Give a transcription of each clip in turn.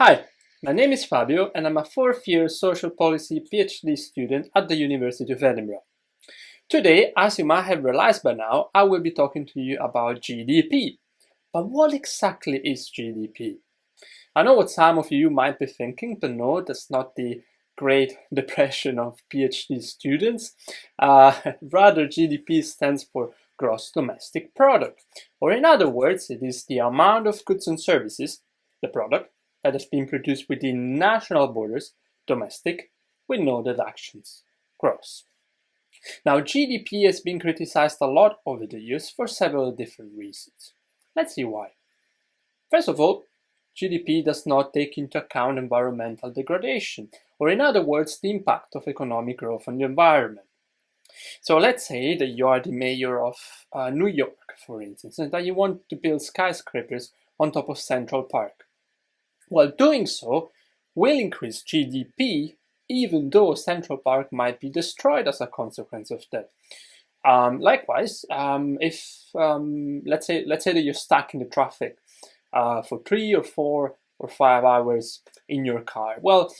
Hi, my name is Fabio and I'm a fourth-year social policy PhD student at the University of Edinburgh. Today, as you might have realized by now, I will be talking to you about GDP. But what exactly is GDP? I know what some of you might be thinking, but no, that's not the Great Depression of PhD students. Rather, GDP stands for Gross Domestic Product, or in other words, it is the amount of goods and services, the product, that has been produced within national borders, domestic, with no deductions, gross. Now, GDP has been criticized a lot over the years for several different reasons. Let's see why. First of all, GDP does not take into account environmental degradation, or in other words, the impact of economic growth on the environment. So let's say that you are the mayor of New York, for instance, and that you want to build skyscrapers on top of Central Park. Well, doing so will increase GDP, even though Central Park might be destroyed as a consequence of that. Likewise, if let's say that you're stuck in the traffic for 3 or 4 or 5 hours in your car, well,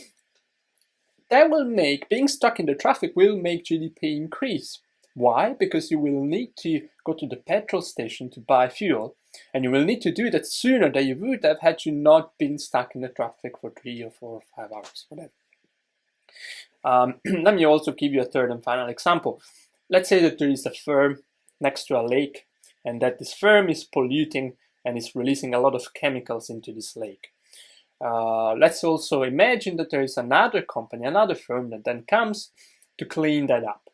that will make being stuck in the traffic will make GDP increase. Why? Because you will need to go to the petrol station to buy fuel, and you will need to do that sooner than you would have had you not been stuck in the traffic for 3 or 4 or 5 hours, whatever. Let me also give you a third and final example. Let's say that there is a firm next to a lake, and that this firm is polluting and is releasing a lot of chemicals into this lake. Let's also imagine that there is another company, another firm that then comes to clean that up.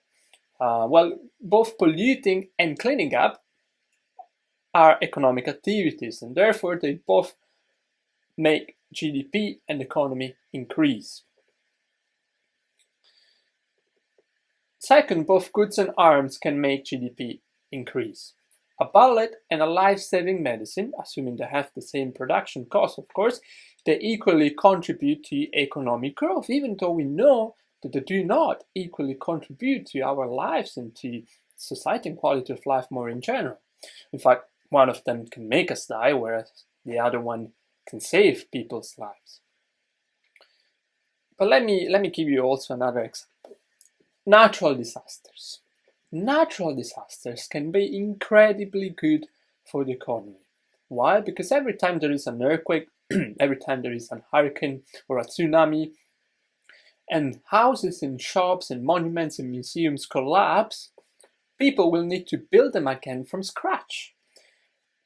Well, both polluting and cleaning up are economic activities, and therefore they both make GDP and economy increase. Second, both goods and arms can make GDP increase. A bullet and a life-saving medicine, assuming they have the same production cost, of course, they equally contribute to economic growth, even though we know that they do not equally contribute to our lives and to society and quality of life more in general. In fact, one of them can make us die, whereas the other one can save people's lives. But let me give you also another example. Natural disasters. Natural disasters can be incredibly good for the economy. Why? Because every time there is an earthquake, every time there is a hurricane or a tsunami, and houses and shops and monuments and museums collapse, people will need to build them again from scratch.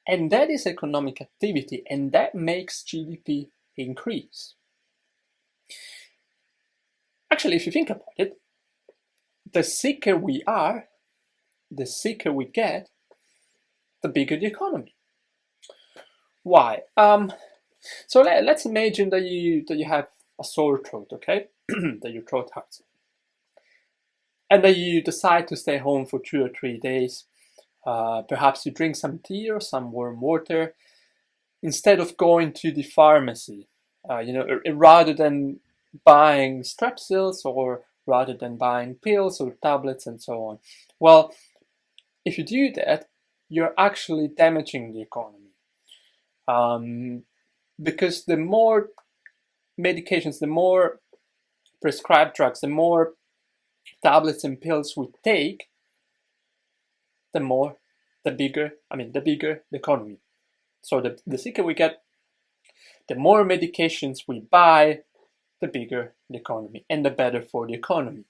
And that is economic activity, and that makes GDP increase. Actually, if you think about it, the sicker we are, the sicker we get, the bigger the economy. Why? So let's imagine that you have a sore throat, okay? That your throat hurts. And then you decide to stay home for 2 or 3 days. Perhaps you drink some tea or some warm water instead of going to the pharmacy. Rather than buying strepsils or rather than buying pills or tablets and so on. Well, if you do that, you're actually damaging the economy. Because the more medications, the more prescribed drugs, the more tablets and pills we take, the bigger the economy. So the sicker we get, the more medications we buy, the bigger the economy and the better for the economy.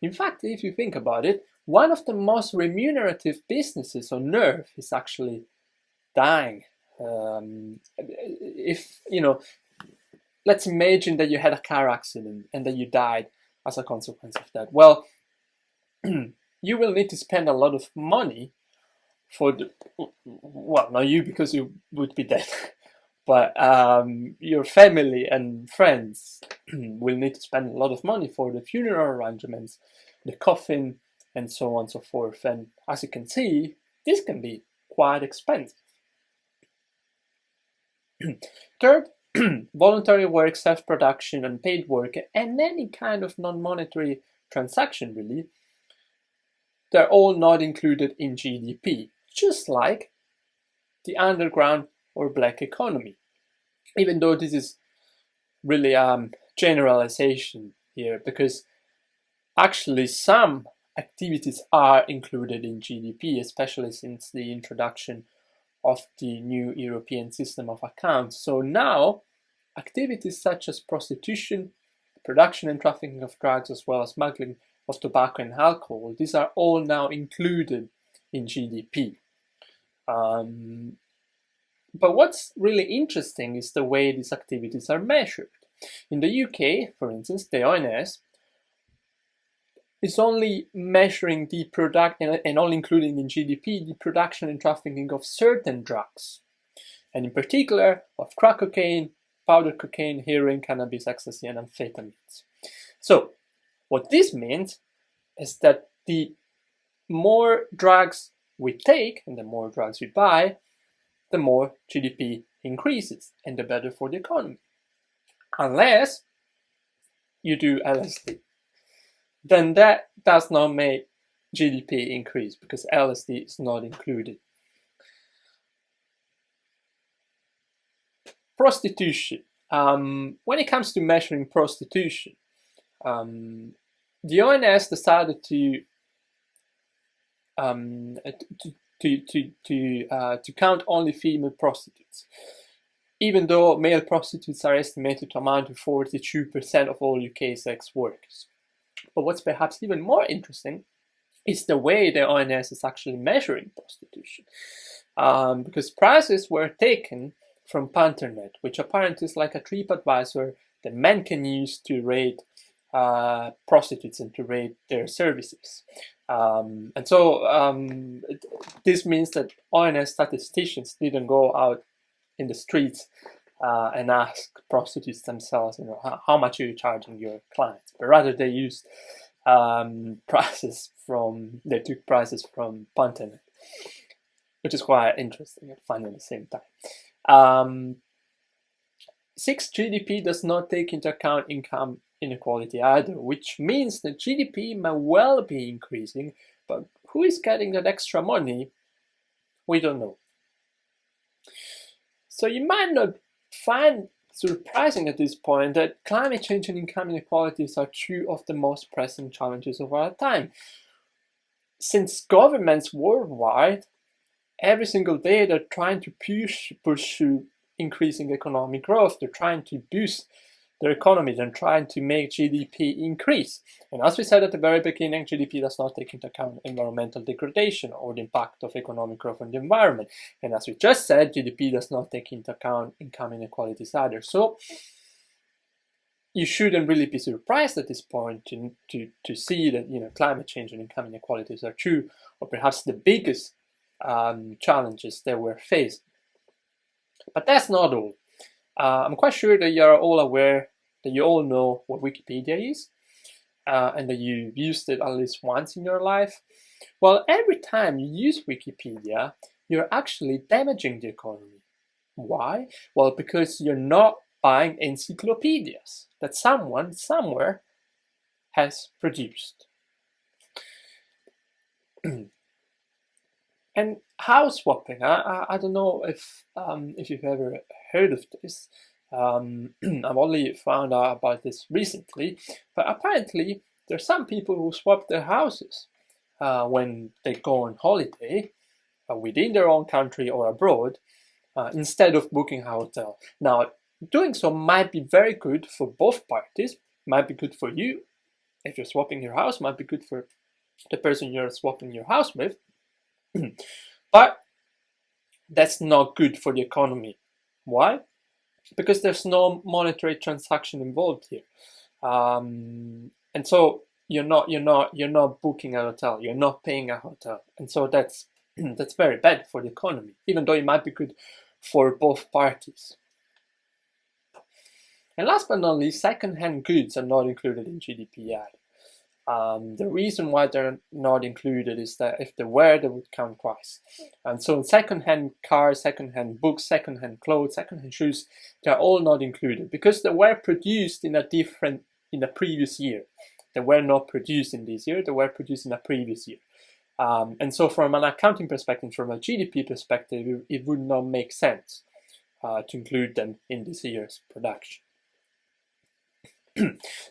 In fact, if you think about it, one of the most remunerative businesses on earth is actually dying. Let's imagine that you had a car accident and that you died as a consequence of that. Well, you will need to spend a lot of money not you because you would be dead, but your family and friends will need to spend a lot of money for the funeral arrangements, the coffin, and so on and so forth. And as you can see, this can be quite expensive. Third, voluntary work, self-production, unpaid work, and any kind of non-monetary transaction, really, they're all not included in GDP, just like the underground or black economy. even though this is really generalization here, because actually some activities are included in GDP, especially since the introduction of the new European system of accounts. So now activities such as prostitution, production and trafficking of drugs, as well as smuggling of tobacco and alcohol, these are all now included in GDP. But what's really interesting is the way these activities are measured. In the UK, for instance, the ONS is only measuring the production and only including in GDP the production and trafficking of certain drugs, and in particular of crack cocaine, powder cocaine, heroin, cannabis, ecstasy, and amphetamines. So what this means is that the more drugs we take and the more drugs we buy, the more GDP increases and the better for the economy. Unless you do LSD, then that does not make GDP increase because LSD is not included. Prostitution. When it comes to measuring prostitution, the ONS decided to count only female prostitutes, even though male prostitutes are estimated to amount to 42% of all UK sex workers. But what's perhaps even more interesting is the way the ONS is actually measuring prostitution, because prices were taken from Panternet, which apparently is like a TripAdvisor that men can use to rate prostitutes and to rate their services. This means that ONS statisticians didn't go out in the streets and ask prostitutes themselves, how much are you charging your clients? But rather they used they took prices from Panternet, which is quite interesting and fun at the same time. 6 GDP does not take into account income inequality either, which means that GDP may well be increasing, but who is getting that extra money? We don't know. So you might not find surprising at this point that climate change and income inequalities are two of the most pressing challenges of our time. Since governments worldwide, every single day they're trying to pursue increasing economic growth, they're trying to boost their economy, they're trying to make GDP increase. And as we said at the very beginning, GDP does not take into account environmental degradation or the impact of economic growth on the environment. And as we just said, GDP does not take into account income inequalities either. So you shouldn't really be surprised at this point to see that climate change and income inequalities are two, or perhaps the biggest challenges that we're facing. But that's not all. I'm quite sure that you're all aware, that you all know what Wikipedia is, and that you've used it at least once in your life. Well, every time you use Wikipedia, you're actually damaging the economy. Why? Well, because you're not buying encyclopedias that someone somewhere has produced. And house swapping, I don't know if you've ever heard of this. I've only found out about this recently, but apparently there are some people who swap their houses when they go on holiday within their own country or abroad instead of booking a hotel. Now, doing so might be very good for both parties, might be good for you if you're swapping your house, might be good for the person you're swapping your house with. But that's not good for the economy. Why? Because there's no monetary transaction involved here, and so you're not booking a hotel, you're not paying a hotel, and so that's very bad for the economy, even though it might be good for both parties. And last but not least, second-hand goods are not included in GDP either. The reason why they're not included is that if they were, they would count twice. And so second-hand cars, second-hand books, second-hand clothes, second-hand shoes, they're all not included because they were produced in a previous year. They were not produced in this year, they were produced in a previous year. And so from an accounting perspective, from a GDP perspective, it would not make sense to include them in this year's production.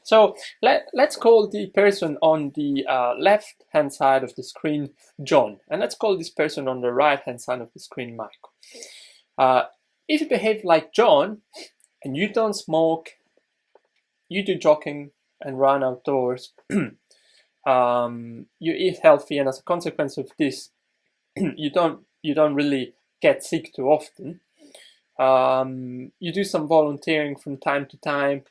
So let's call the person on the left hand side of the screen John, and let's call this person on the right hand side of the screen Michael. If you behave like John and you don't smoke, you do jogging and run outdoors, you eat healthy, and as a consequence of this you don't really get sick too often. You do some volunteering from time to time.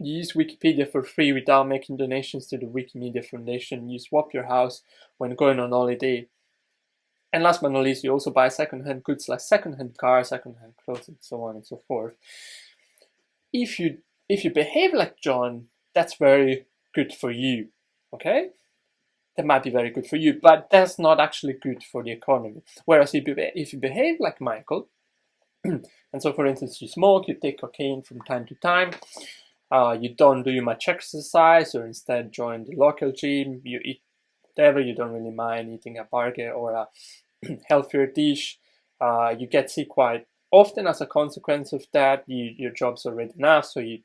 You use Wikipedia for free without making donations to the Wikimedia Foundation. You swap your house when going on holiday. And last but not least, you also buy second-hand goods like second-hand cars, second-hand clothes, and so on and so forth. If you behave like John, that's very good for you, okay? That might be very good for you, but that's not actually good for the economy. Whereas if you behave like Michael, and so for instance, you smoke, you take cocaine from time to time, you don't do much exercise, or instead join the local gym, you eat whatever, you don't really mind eating a burger or a healthier dish, you get sick quite often as a consequence of that. Your job's already enough, so you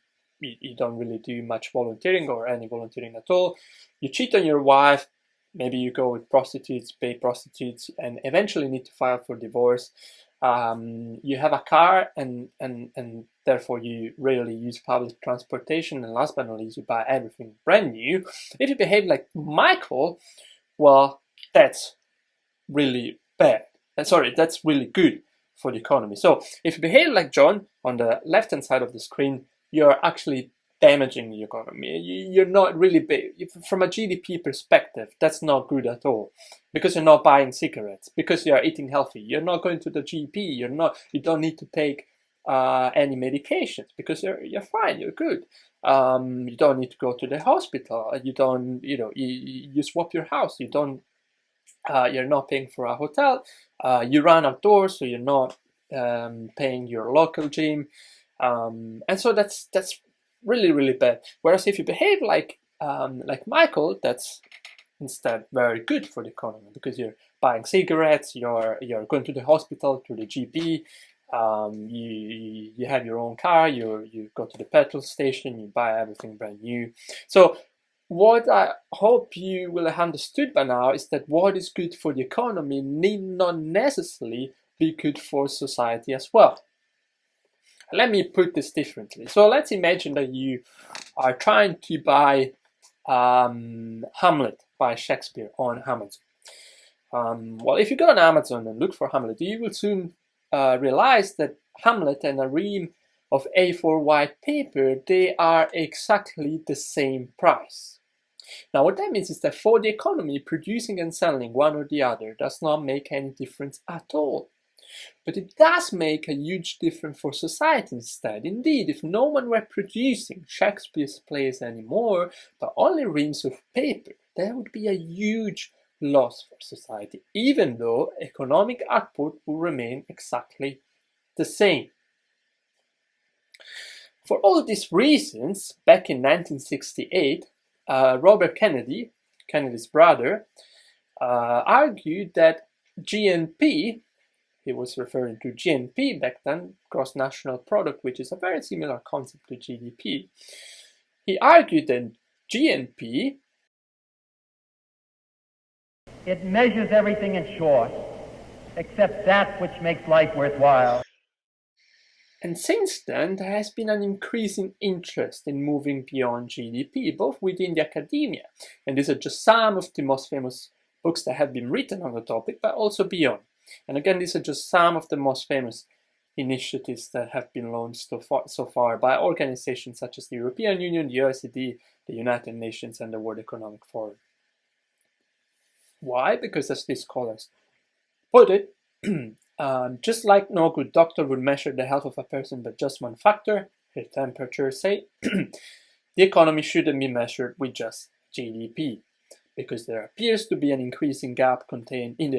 don't really do much volunteering or any volunteering at all. You cheat on your wife, maybe you go with prostitutes, pay prostitutes, and eventually need to file for divorce. You have a car and therefore you rarely use public transportation, and last but not least, you buy everything brand new. If you behave like Michael, well, that's really bad. And sorry, that's really good for the economy. So if you behave like John on the left-hand side of the screen, you're actually damaging the economy. You're not really big. From a GDP perspective, that's not good at all, because you're not buying cigarettes, because you're eating healthy, you're not going to the GP, you don't need to take any medications, because you're fine, you're good. You don't need to go to the hospital. You swap your house. You're not paying for a hotel. You run outdoors, so you're not paying your local gym. And so that's really, really bad. Whereas if you behave like Michael, that's instead very good for the economy, because you're buying cigarettes, you're going to the hospital, to the GP, you have your own car, you go to the petrol station, you buy everything brand new. So what I hope you will have understood by now is that what is good for the economy need not necessarily be good for society as well. Let me put this differently. So let's imagine that you are trying to buy Hamlet by Shakespeare on Amazon. Well, if you go on Amazon and look for Hamlet, you will soon realize that Hamlet and a ream of A4 white paper, they are exactly the same price. Now, what that means is that for the economy, producing and selling one or the other does not make any difference at all. But it does make a huge difference for society instead. Indeed, if no one were producing Shakespeare's plays anymore, but only reams of paper, there would be a huge loss for society, even though economic output will remain exactly the same. For all these reasons, back in 1968, Robert Kennedy, Kennedy's brother, argued that GNP, he was referring to GNP back then, gross national product, which is a very similar concept to GDP. He argued that GNP, it measures everything in short, except that which makes life worthwhile. And since then, there has been an increasing interest in moving beyond GDP, both within the academia, and these are just some of the most famous books that have been written on the topic, but also beyond. And again, these are just some of the most famous initiatives that have been launched so far by organizations such as the European Union, the OECD, the United Nations, and the World Economic Forum. Why? Because as these scholars put it, just like no good doctor would measure the health of a person by just one factor, her temperature, say, the economy shouldn't be measured with just GDP, because there appears to be an increasing gap contained in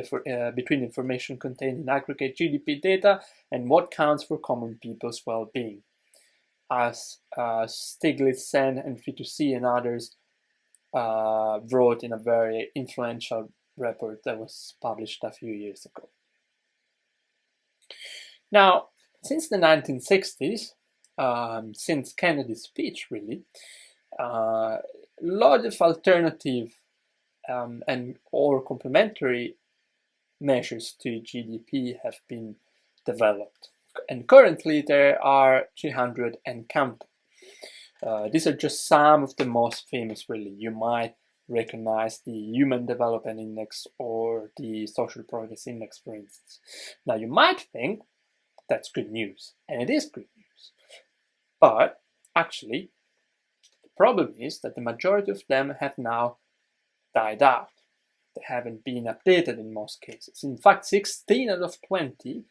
between information contained in aggregate GDP data and what counts for common people's well-being. As Stiglitz, Sen, and Fitoussi and others wrote in a very influential report that was published a few years ago. Now, Since the 1960s, since Kennedy's speech, really, a lot of alternative and or complementary measures to GDP have been developed. And currently there are 300 and counting. These are just some of the most famous, really. You might recognize the Human Development Index or the Social Progress Index, for instance. Now you might think that's good news, and it is good news. But actually, the problem is that the majority of them have now died out. They haven't been updated in most cases. In fact, 16 out of 20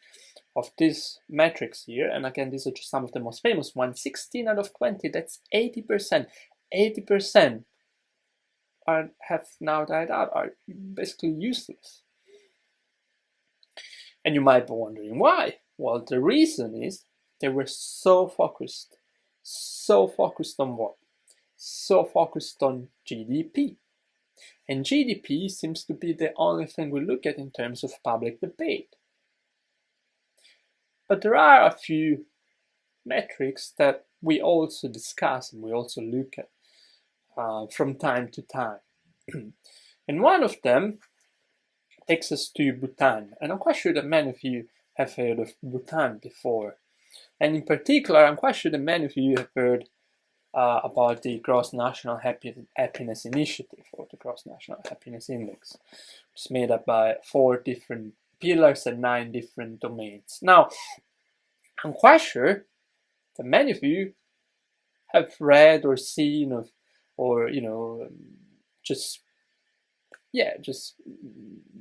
of these metrics here, and again, these are just some of the most famous ones, 16 out of 20, that's 80%. 80% have now died out, are basically useless. And you might be wondering why. Well, the reason is they were so focused on what? So focused on GDP. And GDP seems to be the only thing we look at in terms of public debate. But there are a few metrics that we also discuss and we also look at from time to time. And one of them takes us to Bhutan. And I'm quite sure that many of you have heard of Bhutan before. And in particular, I'm quite sure that many of you have heard about the Gross National Happiness Initiative, or the Gross National Happiness Index. It's made up by 4 different pillars and 9 different domains. Now, I'm quite sure that many of you have read or seen or just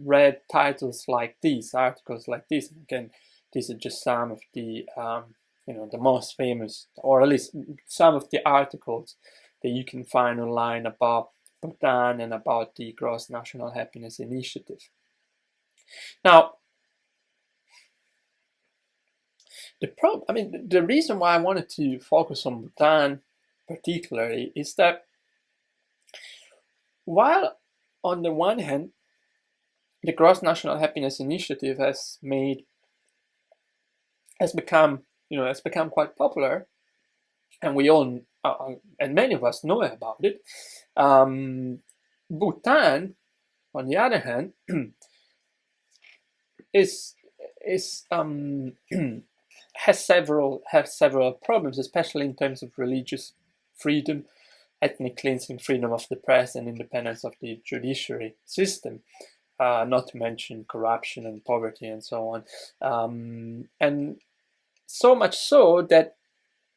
read titles like these, articles like this. Again, these are just some of the the most famous, or at least some of the articles that you can find online about Bhutan and about the Gross National Happiness Initiative. Now, the reason why I wanted to focus on Bhutan particularly is that while on the one hand, the Gross National Happiness Initiative has become quite popular, and we all and many of us know about it. Bhutan, on the other hand, has several problems, especially in terms of religious freedom, ethnic cleansing, freedom of the press, and independence of the judiciary system. Not to mention corruption and poverty and so on. And so much so that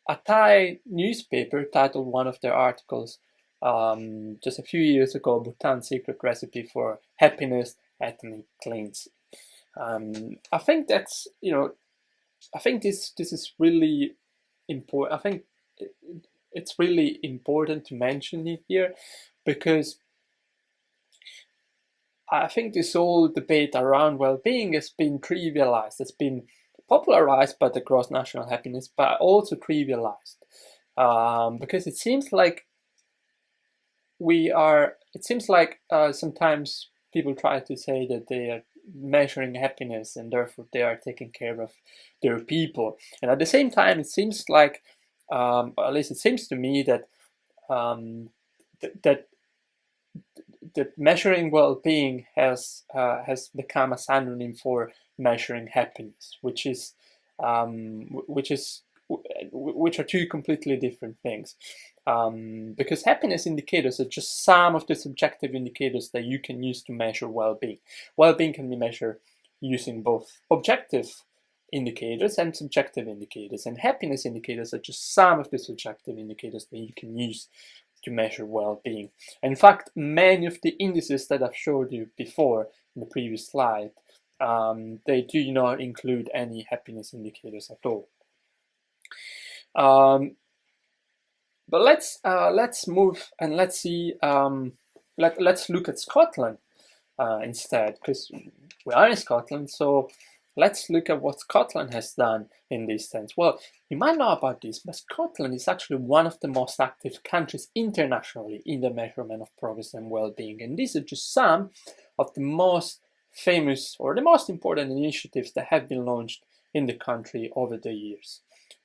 a Thai newspaper titled one of their articles just a few years ago, "Bhutan's Secret Recipe for Happiness, Ethnic Cleansing." I think that's, I think this is really important. I think it's really important to mention it here, because I think this whole debate around well-being has been trivialized. It's been popularized by the Gross National Happiness, but also trivialized, because it seems like sometimes people try to say that they are measuring happiness and therefore they are taking care of their people, and at the same time it seems like, at least it seems to me, that that measuring well-being has become a synonym for measuring happiness, which are two completely different things. Because happiness indicators are just some of the subjective indicators that you can use to measure well-being. Well-being can be measured using both objective indicators and subjective indicators, and happiness indicators are just some of the subjective indicators that you can use to measure well-being. In fact, many of the indices that I've showed you before in the previous slide, they do not include any happiness indicators at all. But let's move and let's see. Let's look at Scotland instead, because we are in Scotland. So let's look at what Scotland has done in this sense. Well, you might know about this, but Scotland is actually one of the most active countries internationally in the measurement of progress and well-being. And these are just some of the most famous or the most important initiatives that have been launched in the country over the years.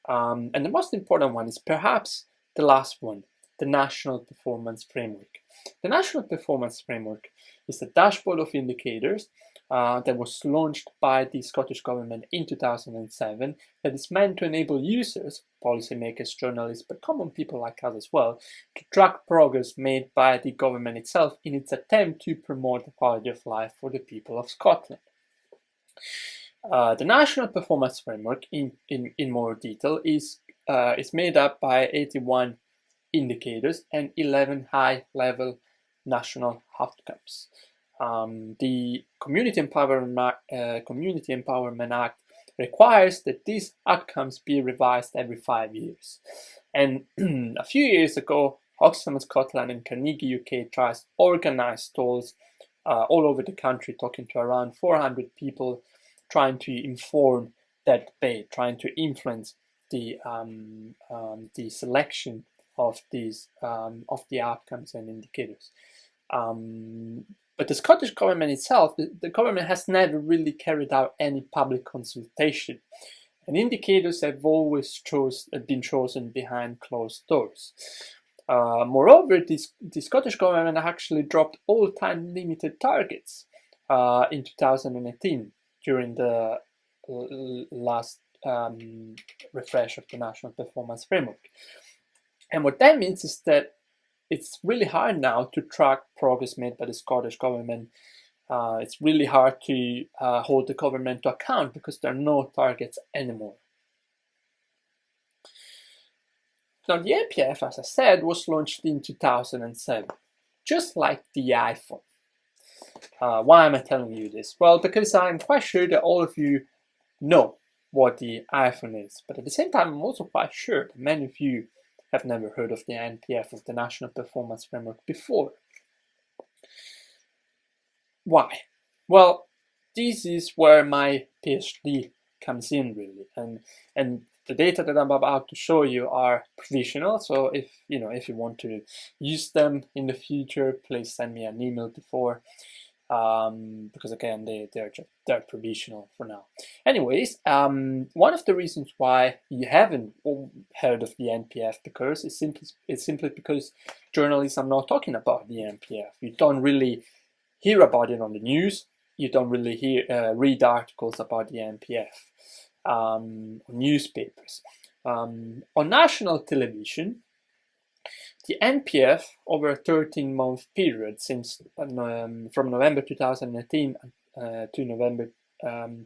And the most important one is perhaps the last one, the National Performance Framework. The National Performance Framework is a dashboard of indicators that was launched by the Scottish Government in 2007 that is meant to enable users, policymakers, journalists, but common people like us as well, to track progress made by the government itself in its attempt to promote the quality of life for the people of Scotland. The National Performance Framework, in more detail, is made up by 81 indicators and 11 high-level national outcomes. The Community Empowerment Act requires that these outcomes be revised every 5 years. And a few years ago, Oxfam Scotland and Carnegie UK Trust organized stalls all over the country, talking to around 400 people, trying to inform that debate, trying to influence the selection of these of the outcomes and indicators. But the Scottish Government itself, the government has never really carried out any public consultation, and indicators have always been chosen behind closed doors. Moreover, the Scottish Government actually dropped all time-limited targets in 2018 during the last refresh of the National Performance Framework. And what that means is that it's really hard now to track progress made by the Scottish Government. It's really hard to hold the government to account because there are no targets anymore. Now, the NPF, as I said, was launched in 2007, just like the iPhone. Why am I telling you this? Well, because I'm quite sure that all of you know what the iPhone is, but at the same time, I'm also quite sure that many of you have never heard of the NPF, of the National Performance Framework, before. Why? Well, this is where my PhD comes in, really, and the data that I'm about to show you are provisional. So if you want to use them in the future, please send me an email before, because again they're provisional for now. Anyways, one of the reasons why you haven't heard of the NPF it's simply because journalists are not talking about the NPF. You don't really hear about it on the news. You don't really read articles about the NPF on newspapers. On national television, the NPF, over a 13-month period since from November 2018 to November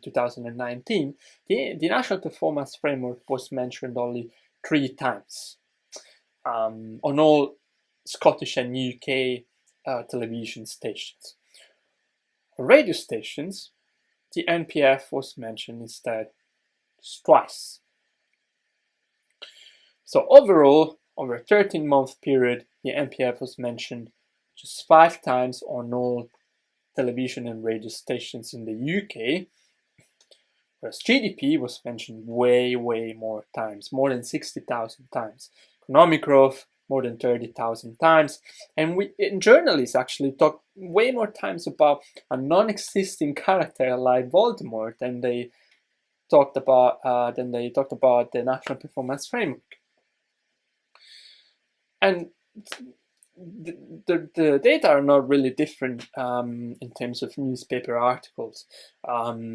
2019, the National Performance Framework was mentioned only 3 times on all Scottish and UK television stations. On radio stations, the NPF was mentioned instead twice. So overall, over a 13-month period, the NPF was mentioned just 5 times on all television and radio stations in the UK, whereas GDP was mentioned way more times, more than 60,000 times. Economic growth, more than 30,000 times, and journalists actually talk way more times about a non-existing character like Voldemort than they talked about the National Performance Framework. And the data are not really different in terms of newspaper articles.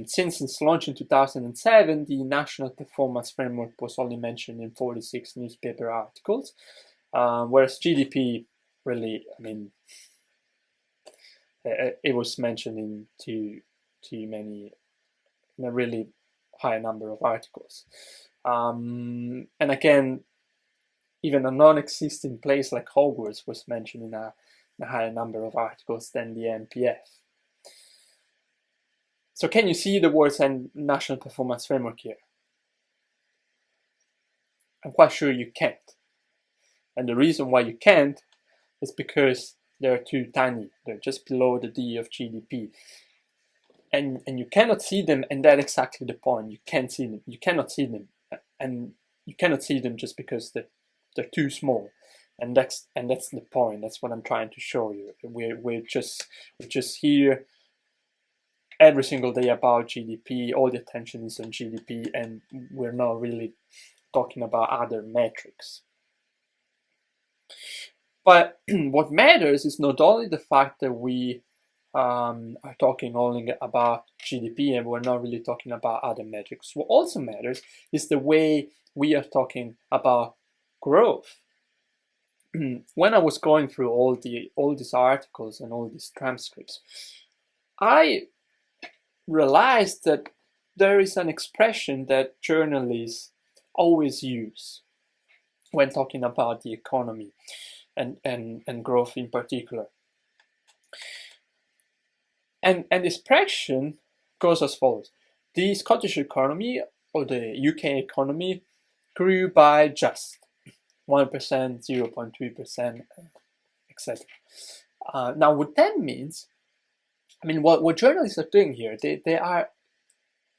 Since its launch in 2007, the National Performance Framework was only mentioned in 46 newspaper articles, whereas GDP really, it was mentioned in too many, in a really high number of articles. And again, even a non-existing place like Hogwarts was mentioned in a higher number of articles than the NPF. So can you see the words and National Performance Framework here? I'm quite sure you can't. And the reason why you can't is because they're too tiny. They're just below the D of GDP. And you cannot see them, and that's exactly the point. You can't see them. You cannot see them. And you cannot see them just because they're too small, and that's the point. That's what I'm trying to show you. We're just here every single day about GDP, all the attention is on GDP, and we're not really talking about other metrics. But what matters is not only the fact that we are talking only about GDP and we're not really talking about other metrics. What also matters is the way we are talking about growth. When I was going through all these articles and all these transcripts, I realized that there is an expression that journalists always use when talking about the economy and growth in particular. And the expression goes as follows. The Scottish economy or the UK economy grew by just 1%, 0.3%, etc. Now, what that means, what journalists are doing here, they are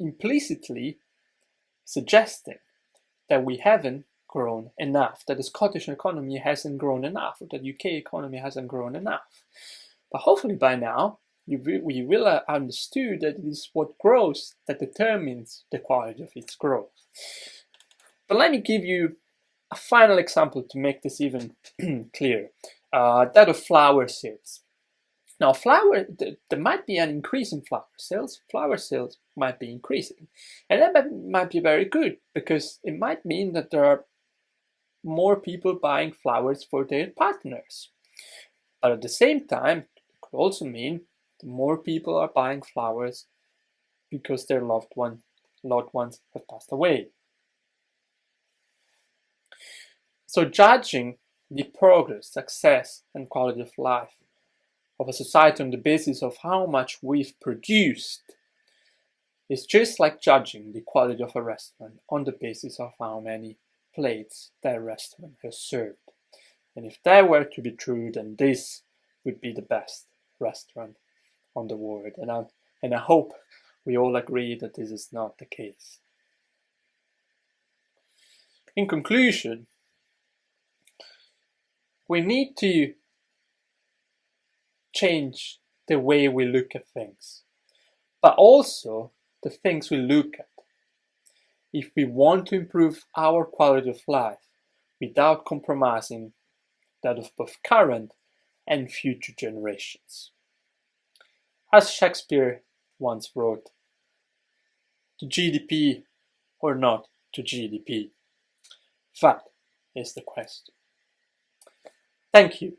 implicitly suggesting that we haven't grown enough, that the Scottish economy hasn't grown enough, or that the UK economy hasn't grown enough. But hopefully by now, we will have understood that it is what grows that determines the quality of its growth. But let me give you a final example to make this even clearer, that of flower sales. Now, there might be an increase in flower sales. Flower sales might be increasing, and that might be very good because it might mean that there are more people buying flowers for their partners. But at the same time, it could also mean that more people are buying flowers because their loved ones have passed away. So judging the progress, success, and quality of life of a society on the basis of how much we've produced is just like judging the quality of a restaurant on the basis of how many plates that restaurant has served. And if that were to be true, then this would be the best restaurant on the world. And I hope we all agree that this is not the case. In conclusion, we need to change the way we look at things, but also the things we look at, if we want to improve our quality of life without compromising that of both current and future generations. As Shakespeare once wrote, to GDP or not to GDP? That is the question. Thank you.